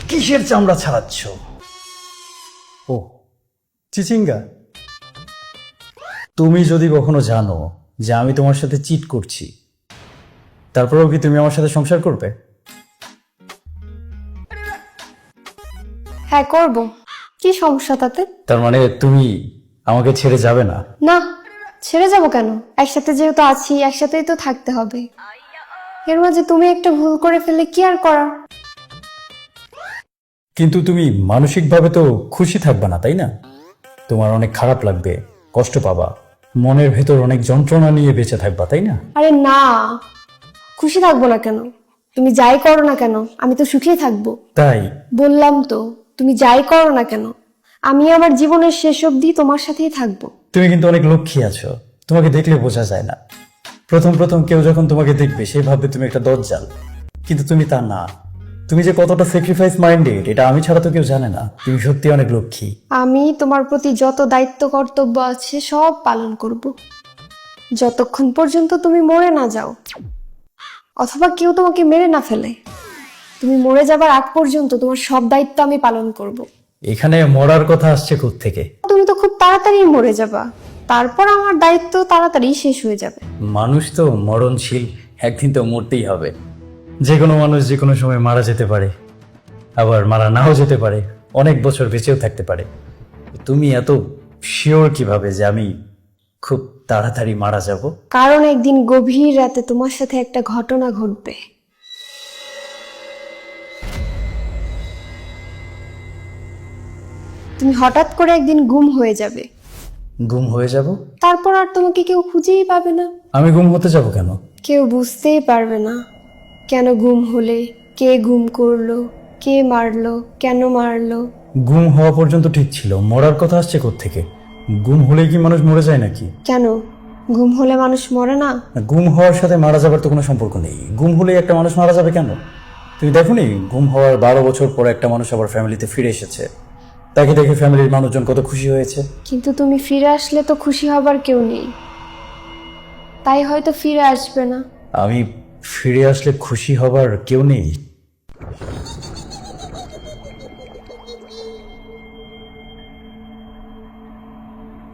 কিসের চামড়া ছাড়াচ্ছ? ও, চিচিঙ্গা। তুমি যদি কখনো জানো যে আমি তোমার সাথে চিট করছি, তারপরেও কি তুমি আমার সাথে সংসার করবে? হ্যাঁ করব, কি সমস্যা তাতে? তার মানে তুমি আমাকে ছেড়ে যাবে না? না, ছেড়ে যাব কেন? একসাথে যেহেতু আছি, একসাথেই তো থাকতে হবে। এর মাঝে তুমি একটা ভুল করে ফেলে কি আর করার? কিন্তু তুমি মানসিকভাবে তো খুশি থাকবে না, তাই না? তোমার অনেক খারাপ লাগবে, কষ্ট পাবা, মনের ভেতর অনেক যন্ত্রণা নিয়ে বেঁচে থাকবা, তাই না? আরে না, খুশি থাকবো না কেন? তুমি যাই করো না কেন, আমি তো সুখেই থাকবো। তাই? বললাম তো, তুমি যাই করো না কেন, আমি আমার জীবনের শেষ অবধি তোমার সাথেই থাকবো। তুমি কিন্তু অনেক লক্ষ্মী আছো, তোমাকে দেখলে বোঝা যায় না। প্রথম প্রথম কেউ যখন তোমাকে দেখবে সে ভাববে তুমি একটা দজ্জাল, কিন্তু তুমি তা না। তুমি যে কতটা স্যাক্রিফাইস মাইন্ডেড এটা আমি ছাড়া তো কেউ জানে না। তুমি সত্যি অনেক লক্ষ্মী। আমি তোমার প্রতি যত দায়িত্ব কর্তব্য আছে সব পালন করব, যতক্ষণ পর্যন্ত তুমি মরে না যাও, অথবা কেউ তোমাকে মেরে না ফেলে। তুমি মরে যাবার আগ পর্যন্ত তোমার সব দায়িত্ব আমি পালন করব। এখানে মরার কথা আসছে থেকে? তুমি তো খুব তাড়াতাড়ি মরে যাবা, তারপর আমার দায়িত্ব তাড়াতাড়ি শেষ হয়ে যাবে। মানুষ তো মরণশীল, একদিন তো মরতেই হবে। যে কোনো মানুষ যে কোনো সময় মারা যেতে পারে, আবার মারা নাও যেতে পারে, অনেক বছর বেঁচেও থাকতে পারে। তুমি এত শিওর কিভাবে যে আমি খুব তাড়াতাড়ি মারা যাব? কারণ একদিন গভীর রাতে তোমার সাথে একটা ঘটনা ঘটবে। তুমি হঠাৎ করে একদিন গুম হয়ে যাবে, গুম হয়ে যাব? তারপর আর তোমাকে কেউ খুঁজেই পাবে না। আমি গুম হতে যাব কেন? কেউ বুঝতেই পারবে না কেন গুম হলে, কে গুম করলো, কে মারলো, কেন মারলো। গুম হওয়া পর্যন্ত ঠিক ছিল, মরার কথা আসছে থেকে? গুম হলে কি মানুষ মরে যায় নাকি? কেন গুম হলে মানুষ মরে না? গুম হওয়ার সাথে মারা যাবার তো কোনো সম্পর্ক নেই। গুম হলে একটা মানুষ মারা যাবে কেন? তুমি দেখোনি গুম হওয়ার 12 বছর পর একটা মানুষ আবার ফ্যামিলিতে ফিরে এসেছে, তাকে দেখে ফ্যামিলির মানুষজন কত খুশি হয়েছে। কিন্তু তুমি ফিরে আসলে তো খুশি হবার কেউ নেই, তাই হয়তো ফিরে আসবে না। আমি ফিরে আসলে খুশি হবার কেউ নেই?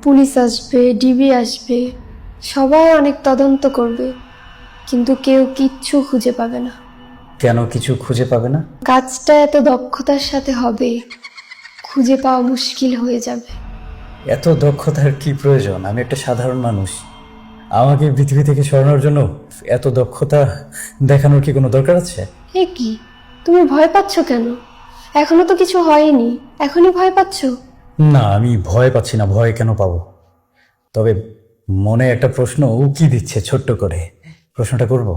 পুলিশ আসবে, ডিবি আসবে, সবাই অনেক তদন্ত করবে, কিন্তু কেউ কিচ্ছু খুঁজে পাবে না। কেন কিছু খুঁজে পাবে না? কাজটা এত দক্ষতার সাথে হবে, খুঁজে পাওয়া মুশকিল হয়ে যাবে। এত দক্ষতার কি প্রয়োজন? আমি একটা সাধারণ মানুষ, আমাকে পৃথিবী থেকে সরানোর জন্য এত দক্ষতা দেখানোর কি কোনো দরকার আছে? এ কি, তুমি ভয় পাচ্ছ কেন? এখনো তো কিছু হয়নি, এখনই ভয় পাচ্ছ? না, আমি ভয় পাচ্ছি না। ভয় কেন পাবো? তবে মনে একটা প্রশ্ন উকি দিচ্ছে ছোট্ট করে। প্রশ্নটা করব?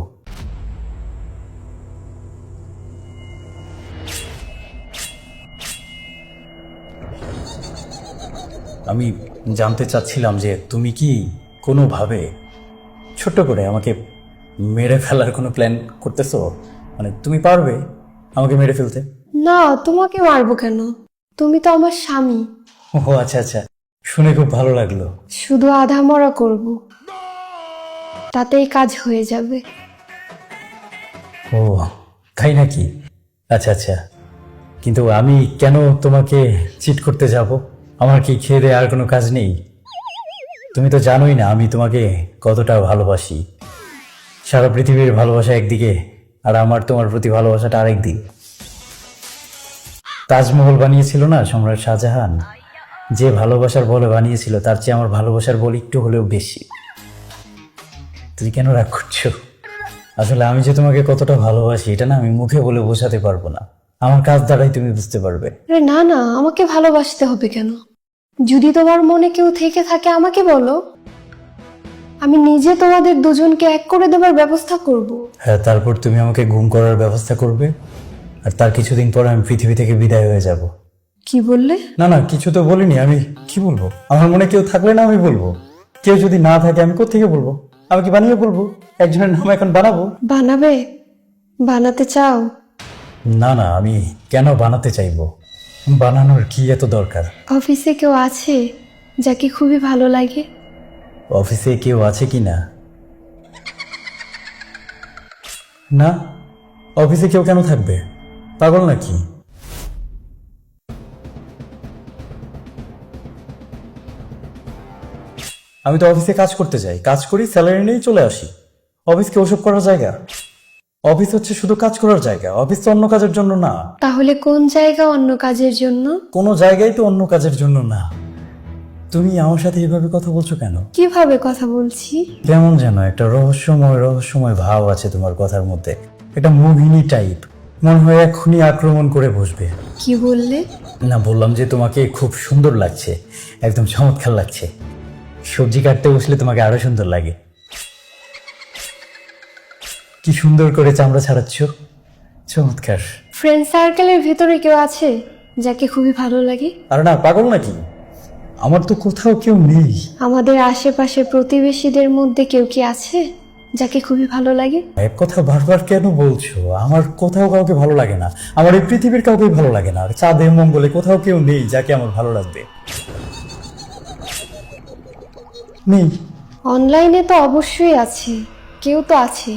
আমি জানতে চাচ্ছিলাম যে তুমি কি কোনোভাবে ছোট্ট করে আমাকে মেরে ফেলার কোনো প্ল্যান করতেছো? মানে তুমি পারবে আমাকে মেরে ফেলতে? না, তোমাকে মারবো কেন? তুমি তো আমার স্বামী। ও আচ্ছা আচ্ছা, শুনে খুব ভালো লাগলো। শুধু আধা মরা করব, তাতেই কাজ হয়ে যাবে। ও তাই নাকি? আচ্ছা আচ্ছা, কিন্তু আমি কেন তোমাকে চিট করতে যাব? আমার কি খেয়ে দেয়ে আর কোনো কাজ নেই? তুমি তো জানোই না আমি তোমাকে কতটা ভালোবাসি। সারা পৃথিবীর ভালোবাসা একদিকে, আর আমার তোমার প্রতি ভালোবাসাটা আরেক দিক। তাজমহল বানিয়েছিল না সম্রাট শাহজাহান, যে ভালোবাসার বলে বানিয়েছিল তার চেয়ে আমার ভালোবাসার বল একটু হলেও বেশি। তুমি কেন রাগ করছো? আসলে আমি যে তোমাকে কতটা ভালোবাসি এটা না আমি মুখে বলে বোঝাতে পারবো না, আমার কাজ দ্বারাই তুমি বুঝতে পারবে। আরে না না, আমাকে ভালোবাসতে হবে কেন? যদি তোমার মনে কেউ থেকে থাকে আমাকে বলো, আমি নিজে তোমাদের দুজনকে এক করে দেবার ব্যবস্থা করব। হ্যাঁ, তারপর তুমি আমাকে গুম করার ব্যবস্থা করবে, আর তার কিছুদিন পর আমি পৃথিবী থেকে বিদায় হয়ে যাব। কি বললে? না না, কিছু তো বলিনি। আমি কি বলবো? আমার মনে কেউ থাকলে না আমি বলবো, কেউ যদি না থাকে আমি কোত্থেকে বলবো? আমি কি বানিয়ে বলবো? একজনের নাম এখন বানাবো? বানাবে? বানাতে চাও? না না, আমি কেন বানাতে চাইবো? বানানোর কি এত দরকার? অফিসে কেউ আছে যাকে খুবই ভালো লাগে? অফিসে কেউ আছে কি না? না, অফিসে কেউ কেন থাকবে? পাগল নাকি? আমি তো অফিসে কাজ করতে যাই, কাজ করি, স্যালারি নিয়েই চলে আসি। অফিস কি ওসব করার জায়গা? অফিস হচ্ছে শুধু কাজ করার জায়গা, অফিস তো অন্য কাজের জন্য না। তাহলে কোন জায়গা অন্য কাজের জন্য? কোনো জায়গায় তো অন্য কাজের জন্য না। তুমি আমার সাথে এইভাবে কথা বলছো কেন? কিভাবে কথা বলছি? কেমন যেন একটা রহস্যময় ভাব আছে তোমার কথার মধ্যে, একটা মোহিনী টাইপ। মনে হয় এক্ষুনি আক্রমণ করে বসবে। কি বললে? না, বললাম যে তোমাকে খুব সুন্দর লাগছে, একদম চমৎকার লাগছে। সবজি কাটতে বসলে তোমাকে আরো সুন্দর লাগে। কি সুন্দর করে চামড়া ছাড়াচ্ছ, চমৎকার। ফ্রেন্ড সার্কেলের ভেতরে কেউ আছে যাকে খুবই ভালো লাগে? আর না, পাগল নাকি? আমার তো কোথাও কেউ নেই। আমাদের আশেপাশে প্রতিবেশীদের মধ্যে কেউ কি আছে যাকে খুবই ভালো লাগে? এক কথা বারবার কেন বলছো? আমার কোথাও কাউকে ভালো লাগে না, আমার এই পৃথিবীর কাউকে ভালো লাগে না। আর চাঁদে মঙ্গলে কোথাও কেউ নেই যাকে আমার ভালো লাগবে। নেই। অনলাইনে তো অবশ্যই আছে, কেউ তো আছে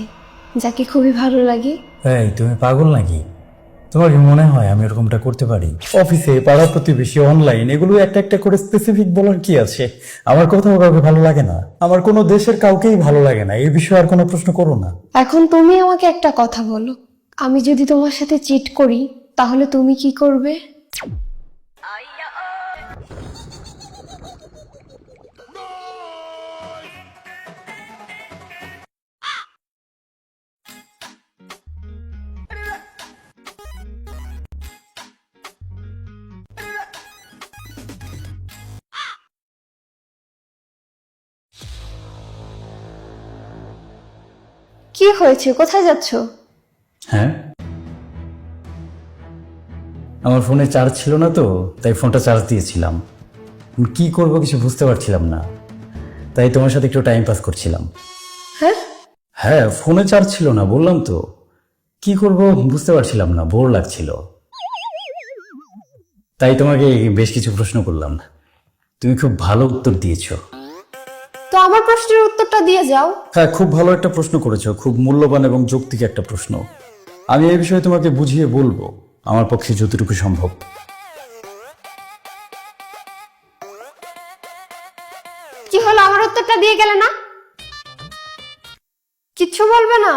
যাকে খুবই ভালো লাগে। এই, তুমি পাগল নাকি? তোমার কি মনে হয় আমি এরকমটা করতে পারি? অফিসে, পাড়া প্রতিবেশী, অনলাইন, এগুলো একটা একটা করে স্পেসিফিক বলার কি আছে? আমার কোথাও কাউকে ভালো লাগে না, আমার কোনো দেশের কাউকেই ভালো লাগে না। এই বিষয়ে আর কোনো প্রশ্ন করো না। এখন তুমি আমাকে একটা কথা বলো, আমি যদি তোমার সাথে চিট করি তাহলে তুমি কি করবে? কি হয়েছে, কোথায় যাচ্ছো? হ্যাঁ, আমার ফোনে চার্জ ছিল না তো, তাই ফোনটা চার্জ দিয়েছিলাম। কি করব কিছু বুঝতে পারছিলাম না, তাই তোমার সাথে একটু টাইম পাস করছিলাম। হ্যাঁ, হ্যাঁ, ফোনে চার্জ ছিল না, বললাম তো। কি করব বুঝতে পারছিলাম না, বোর লাগছিল, তাই তোমাকে বেশ কিছু প্রশ্ন করলাম। তুমি খুব ভালো উত্তর দিয়েছো। তো আমার প্রশ্নের উত্তরটা দিয়ে যাও। হ্যাঁ, খুব ভালো একটা প্রশ্ন করেছো, খুব মূল্যবান এবং যৌক্তিক একটা প্রশ্ন। আমি এই বিষয়ে তোমাকে বুঝিয়ে বলবো আমার পক্ষে যতটুকু সম্ভব। কি হলো, আমার উত্তরটা দিয়ে গেলে না? কিচ্ছু বলবে না,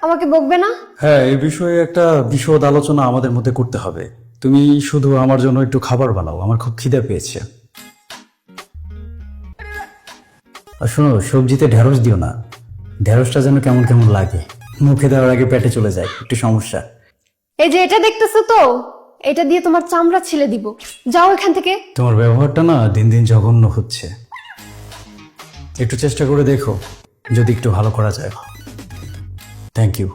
আমাকে বকবে না? হ্যাঁ, এই বিষয়ে একটা বিশদ আলোচনা আমাদের মধ্যে করতে হবে। তুমি শুধু আমার জন্য একটু খাবার বানাও, আমার খুব খিদে পেয়েছে। আর শোনো, সবজিতে ঢেঁড়স দিও না, ঢেঁড়সটা যেন কেমন কেমন লাগে, মুখে দেওয়ার আগে পেটে চলে যায়, একটু সমস্যা। এই যে এটা দেখতেছো তো, এটা দিয়ে তোমার চামড়া ছিলে দিব, যাও এখান থেকে। তোমার ব্যবহারটা না দিন দিন জঘন্য হচ্ছে। একটু চেষ্টা করে দেখো, যদি একটু ভালো করা যায়। Thank you.